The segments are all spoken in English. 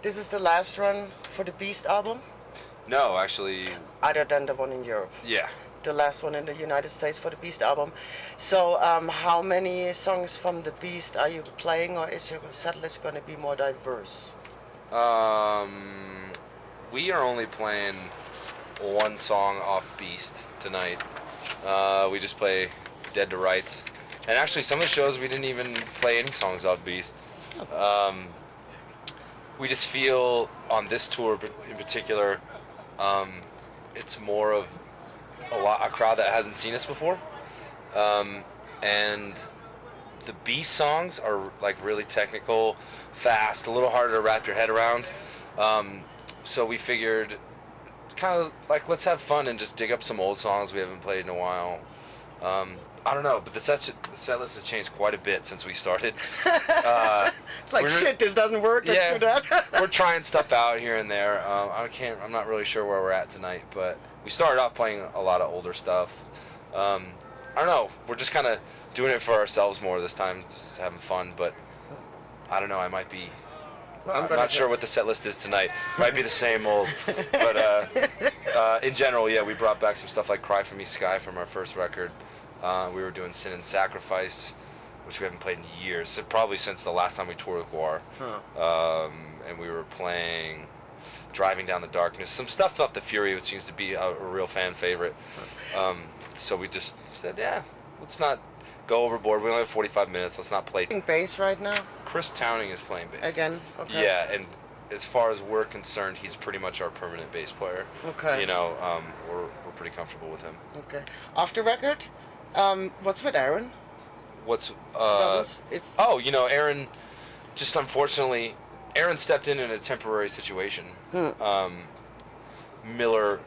This is the last run for the Beast album? No, actually, Other than the one in Europe. yeah. The last one in the United States for the Beast album. So, how many songs from the Beast are you playing, or is your set list going to be more diverse? We are only playing one song off Beast tonight. We just play Dead to Rights. And actually, some of the shows we didn't even play any songs off Beast. We just feel on this tour in particular, it's more of a crowd that hasn't seen us before, and the Beast songs are like really technical, fast, a little harder to wrap your head around. So we figured, kind of like, let's have fun and just dig up some old songs we haven't played in a while. I don't know, but the set list has changed quite a bit since we started. It's like, shit, this doesn't work. Let's do that. We're trying stuff out here and there. I'm not really sure where we're at tonight, but we started off playing a lot of older stuff. I don't know. We're just kind of doing it for ourselves more this time, just having fun. But I don't know. I might be. I'm not sure what the set list is tonight. Might be the same old. But in general, yeah, we brought back some stuff like "Cry for Me, Sky" from our first record. We were doing "Sin and Sacrifice," which we haven't played in years, so probably since the last time we toured with Guar. And we were playing "Driving Down the Darkness," some stuff off The Fury, which seems to be a real fan favorite. So we just said, yeah, let's not go overboard. We only have 45 minutes. Let's not play. Playing bass right now? Chris Towning is playing bass. Again? Okay. Yeah, and as far as we're concerned, he's pretty much our permanent bass player. Okay. You know, we're pretty comfortable with him. Okay. Off the record, what's with Aaron? What's Oh, you know, Aaron, just unfortunately, Aaron stepped in a temporary situation. Miller,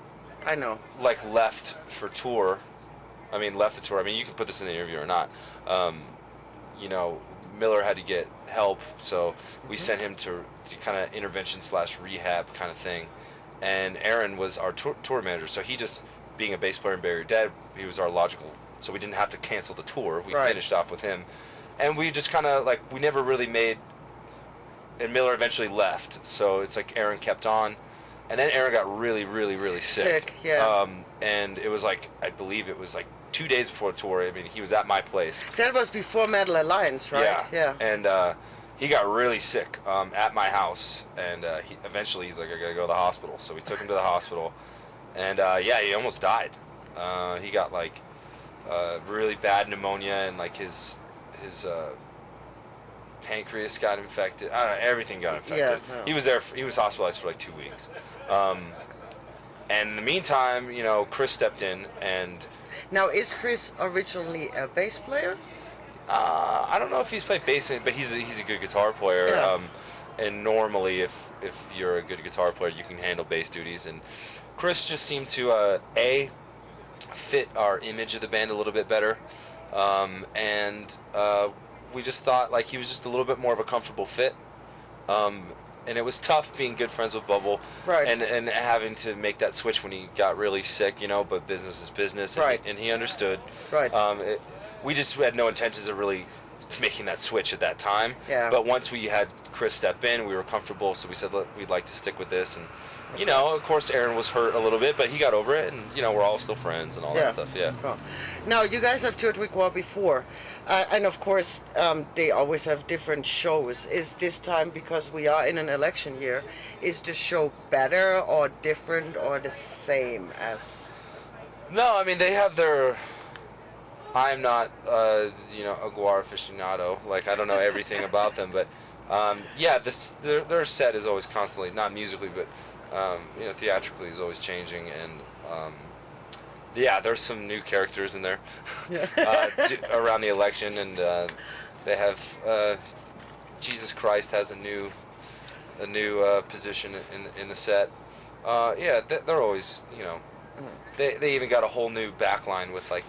I know, like, left for tour. I mean, left the tour. I mean, you can put this in the interview or not. You know, Miller had to get help, so we sent him to kind of intervention/rehab kind of thing. And Aaron was our tour manager, so he just, being a bass player in Bury Your Dead, he was our logical. So we didn't have to cancel the tour. We finished off with him. And we just kind of, like, we never really made... And Miller eventually left. So it's like Aaron kept on. And then Aaron got really, really, really sick. Yeah. And it was like, I believe it was like 2 days before the tour. I mean, he was at my place. That was before Metal Alliance, right? Yeah. And he got really sick at my house. And eventually he's like, I gotta go to the hospital. So we took him to the hospital. And yeah, he almost died. He got like really bad pneumonia, and like his pancreas got infected. I don't know, everything got infected. Yeah, no. He was hospitalized for like 2 weeks. And in the meantime, you know, Chris stepped in, and now, is Chris originally a bass player? I don't know if he's played bass, but he's a good guitar player. Yeah. And normally, if you're a good guitar player, you can handle bass duties. And Chris just seemed to fit our image of the band a little bit better, and we just thought like he was just a little bit more of a comfortable fit. And it was tough being good friends with Bubble, right? And having to make that switch when he got really sick, you know. But business is business, and right? And he understood, right? We just had no intentions of really making that switch at that time. Yeah. But once we had Chris step in, we were comfortable, so we said we'd like to stick with this. And you know, of course, Aaron was hurt a little bit, but he got over it, and you know, we're all still friends and all that stuff. Yeah. Cool. Now, you guys have toured with Guar before, and of course, they always have different shows. Is this time, because we are in an election year, is the show better or different or the same as? No, I mean they have their. I'm not, you know, a Guar aficionado. Like, I don't know everything about them, but yeah, their set is always constantly, not musically, but you know, theatrically is always changing, and yeah, there's some new characters in there around the election, and they have Jesus Christ has a new position in the set. Yeah, they're always, you know. They even got a whole new backline with like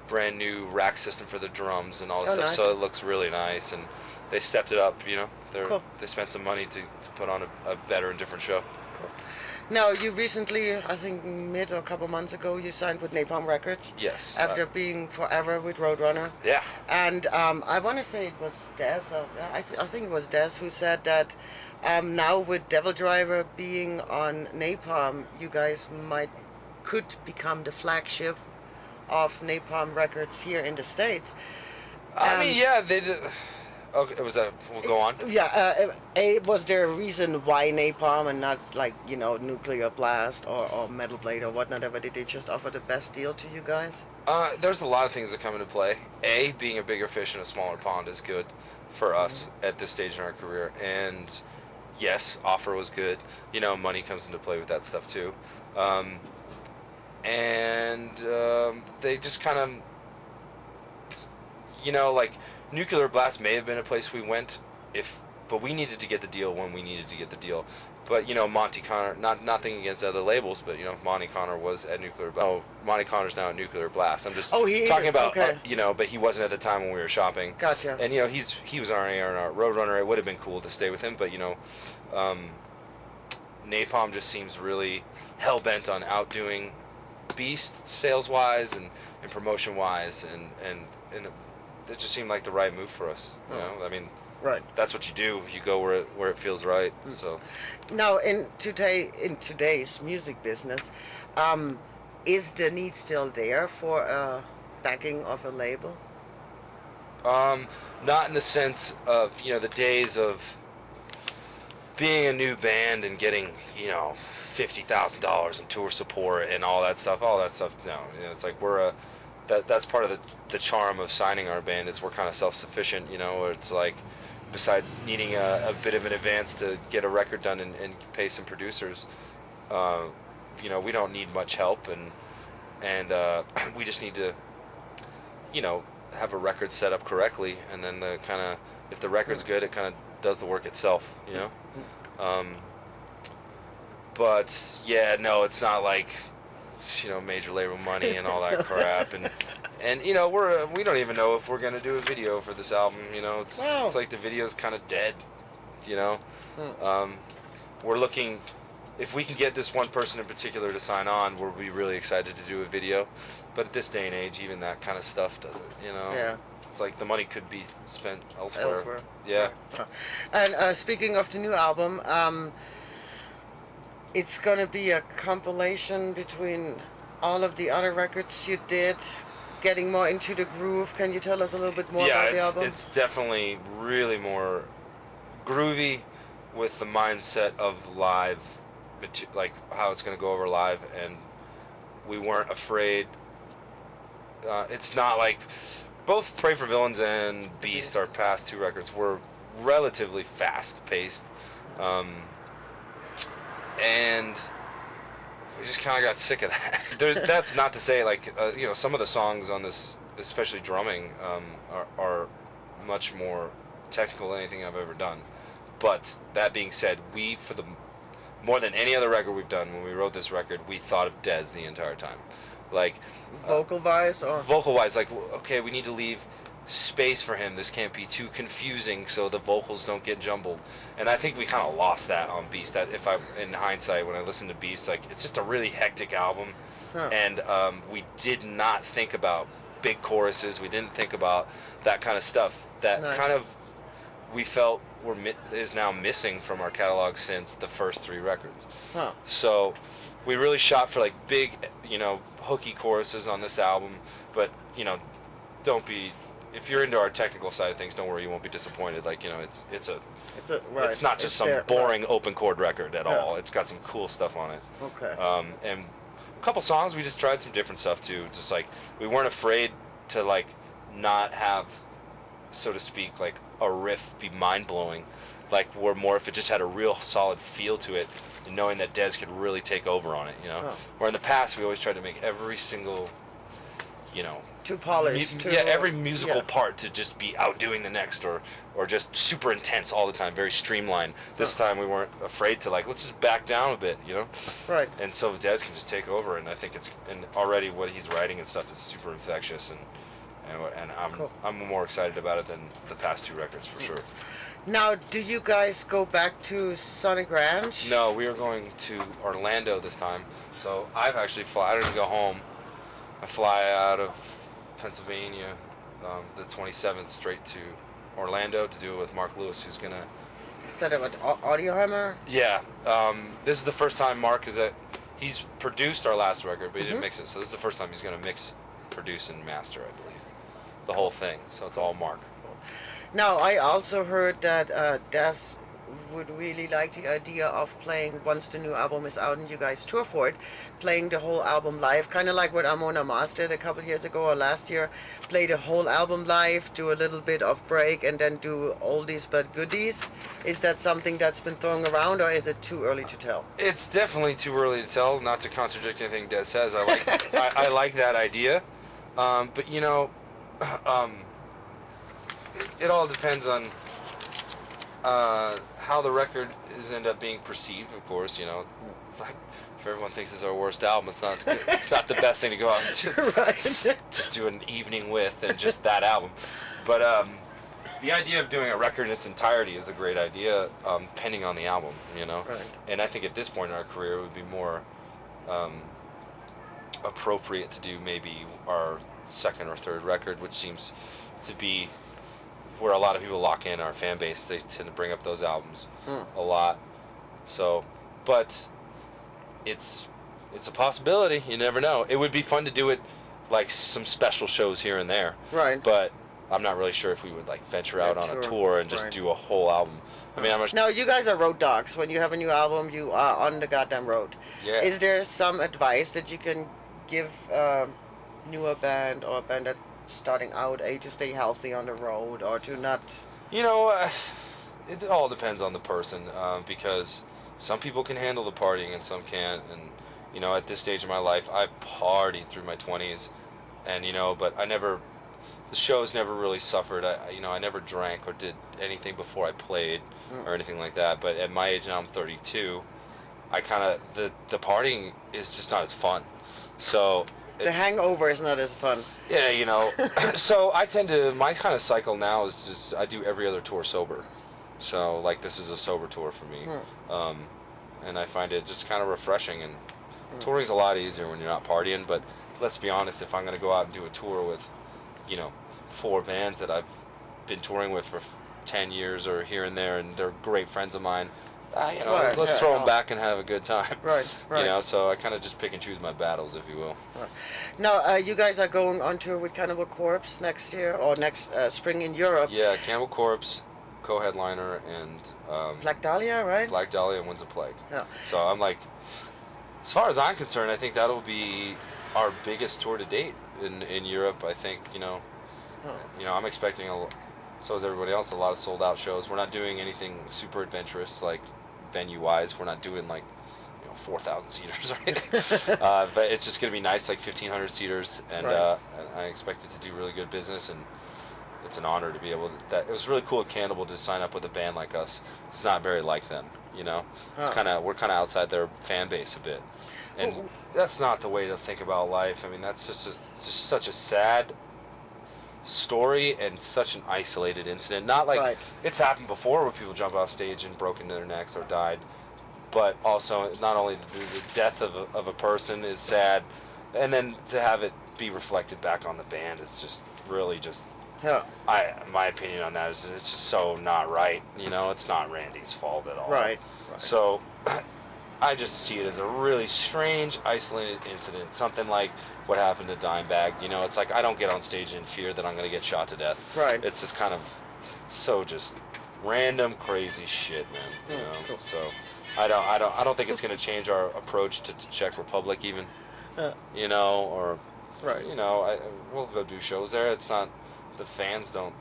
brand new rack system for the drums and all this stuff, nice. so it looks really nice, and they stepped it up, you know. Cool. They spent some money to put on a better and different show. Cool. Now, you recently, I think mid or a couple months ago, you signed with Napalm Records. Yes. After being forever with Roadrunner. Yeah. And I want to say it was Des, I think it was Des who said that now with Devildriver being on Napalm, you guys could become the flagship of Napalm Records here in the States. I mean, yeah, they did. Okay, it was a. We'll go on. Yeah, was there a reason why Napalm and not like, Nuclear Blast or Metal Blade or whatnot? Or did they just offer the best deal to you guys? There's a lot of things that come into play. Being a bigger fish in a smaller pond is good for us at this stage in our career. And yes, offer was good. Money comes into play with that stuff too. They just kind of, like Nuclear Blast may have been a place we went but we needed to get the deal when we needed to get the deal. But Monty Connor, nothing against other labels, but Monty Connor was at Nuclear Blast. Oh, Monty Connor's now at Nuclear Blast. I'm just talking about okay. But he wasn't at the time when we were shopping. Gotcha. And he was our A&R Roadrunner. It would have been cool to stay with him, but Napalm just seems really hell bent on outdoing Beast sales wise and promotion wise, and it just seemed like the right move for us. I mean. Right. That's what you do. You go where it feels right. So. Now, in today's music business, is the need still there for a backing of a label? Not in the sense of the days of being a new band and getting $50,000 in tour support and all that stuff. No, it's like that's part of the charm of signing our band is we're kind of self-sufficient. It's like. Besides needing a bit of an advance to get a record done and pay some producers, we don't need much help, and we just need to, have a record set up correctly, and then if the record's good, it kind of does the work itself, But yeah, no, it's not like, major label money and all that crap, and we don't even know if we're gonna do a video for this album. It's like the video's kind of dead. We're looking if we can get this one person in particular to sign on. We'll be really excited to do a video. But at this day and age, even that kind of stuff doesn't. Yeah. It's like the money could be spent elsewhere. Yeah. And speaking of the new album, it's gonna be a compilation between all of the other records you did. Getting more into the groove. Can you tell us a little bit more about the album? Yeah, it's definitely really more groovy with the mindset of live, like how it's going to go over live, and we weren't afraid. It's not like both Pray for Villains and Beast, our past two records, were relatively fast-paced, and we just kind of got sick of that. That's not to say, like, some of the songs on this, especially drumming, are much more technical than anything I've ever done. But that being said, more than any other record we've done, when we wrote this record, we thought of Dez the entire time. Like, vocal-wise? Vocal-wise, like, okay, we need to leave space for him. This can't be too confusing so the vocals don't get jumbled. And I think we kind of lost that on Beast. That in hindsight, when I listen to Beast, like, it's just a really hectic album. And we did not think about big choruses. We didn't think about that kind of stuff that kind of we felt is now missing from our catalog since the first three records. So we really shot for like big, hooky choruses on this album, but don't be. If you're into our technical side of things, don't worry, you won't be disappointed. Like, it's not just some boring open chord record at all. It's got some cool stuff on it. Okay. And a couple songs, we just tried some different stuff too. Just like, we weren't afraid to like not have, so to speak, like a riff be mind-blowing. Like, we're more if it just had a real solid feel to it, and knowing that Dez could really take over on it, Where in the past, we always tried to make every single, too polished. Every musical part to just be outdoing the next, or just super intense all the time, very streamlined. This time we weren't afraid to, like, let's just back down a bit, Right. And so Dez can just take over, and I think and already what he's writing and stuff is super infectious, and I'm more excited about it than the past two records for sure. Now, do you guys go back to Sonic Ranch? No, we are going to Orlando this time. So I've actually I don't even go home. I fly out of Pennsylvania the 27th straight to Orlando to do it with Mark Lewis, who's gonna. Is that what Audiohammer? Yeah, this is the first time Mark he's produced our last record, but he didn't mix it. So this is the first time he's gonna mix, produce, and master, I believe, the whole thing. So it's all Mark. Now, I also heard that Des would really like the idea of playing, once the new album is out and you guys tour for it, playing the whole album live, kind of like what Amon Amas did a couple years ago or last year. Play the whole album live, do a little bit of break, and then do oldies but goodies. Is that something that's been thrown around, or is it too early to tell? It's definitely too early to tell. Not to contradict anything Des says, I like I like that idea, but you know, it all depends on how the record is end up being perceived. Of course, you know, it's like if everyone thinks it's our worst album, it's not. It's not the best thing to go out and just do an evening with and just that album. But the idea of doing a record in its entirety is a great idea, depending on the album, you know. Right. And I think at this point in our career, it would be more appropriate to do maybe our second or third record, which seems to be where a lot of people lock in our fan base. They tend to bring up those albums a lot. So, but it's a possibility. You never know. It would be fun to do it like some special shows here and there. Right. But I'm not really sure if we would like venture out on a tour and just do a whole album. I mean, now you guys are road dogs. When you have a new album, you are on the goddamn road. Yeah. Is there some advice that you can give newer band or a band that's starting out, to stay healthy on the road or to not? You know, it all depends on the person, because some people can handle the partying and some can't. And you know, at this stage of my life, I partied through my 20s, and you know, but the shows never really suffered. I never drank or did anything before I played or anything like that. But at my age now, I'm 32. I kind of the partying is just not as fun. So the hangover is not as fun. Yeah, you know. So I tend to, my kind of cycle now is just I do every other tour sober. So like this is a sober tour for me, and I find it just kind of refreshing. And touring's a lot easier when you're not partying. But let's be honest, if I'm going to go out and do a tour with, you know, 4 bands that I've been touring with for 10 years or here and there, and they're great friends of mine, you know, let's throw them back and have a good time. Right. You know, so I kind of just pick and choose my battles, if you will. Right. Now, you guys are going on tour with Cannibal Corpse next year, or next spring in Europe. Yeah, Cannibal Corpse, co-headliner, and Black Dahlia, right? Black Dahlia and Winds of Plague. Yeah. So I'm like, as far as I'm concerned, I think that'll be our biggest tour to date in Europe. I think, you know, I'm expecting so is everybody else, a lot of sold out shows. We're not doing anything super adventurous like venue wise. We're not doing like 4,000 seaters or anything. But it's just gonna be nice, like 1,500 seaters, and I expect it to do really good business, and it's an honor to be able to. It was really cool at Cannibal to sign up with a band like us. It's not very like them, you know. It's we're kind of outside their fan base a bit, and that's not the way to think about life. I mean, that's just such a sad story and such an isolated incident. Not like it's happened before where people jump off stage and broken their necks or died, but also not only the death of a person is sad, and then to have it be reflected back on the band, it's just really just. Yeah. My opinion on that is it's just so not right. You know, it's not Randy's fault at all. Right. So I just see it as a really strange, isolated incident. Something like what happened to Dimebag. You know, it's like I don't get on stage in fear that I'm going to get shot to death. Right. It's just kind of so just random, crazy shit, man. You know. Cool. So I don't think it's going to change our approach to Czech Republic even. You know, or you know, we'll go do shows there. It's not. The fans don't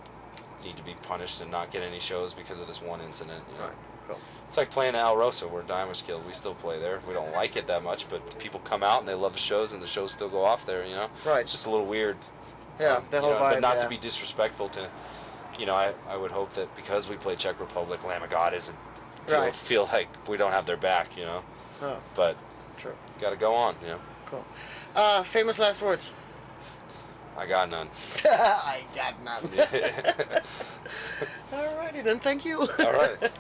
need to be punished and not get any shows because of this one incident. You know? Right. Cool. It's like playing at Al Rosa where Dime was killed. We still play there. We don't like it that much, but the people come out and they love the shows, and the shows still go off there. You know. Right. It's just a little weird. Yeah. The whole vibe. But not to be disrespectful to. You know, I would hope that because we play Czech Republic, Lamb of God isn't feel like we don't have their back. You know. Oh. But. True. Got to go on. You know. Cool. Famous last words. I got none. I got none. Alrighty then, thank you. All right.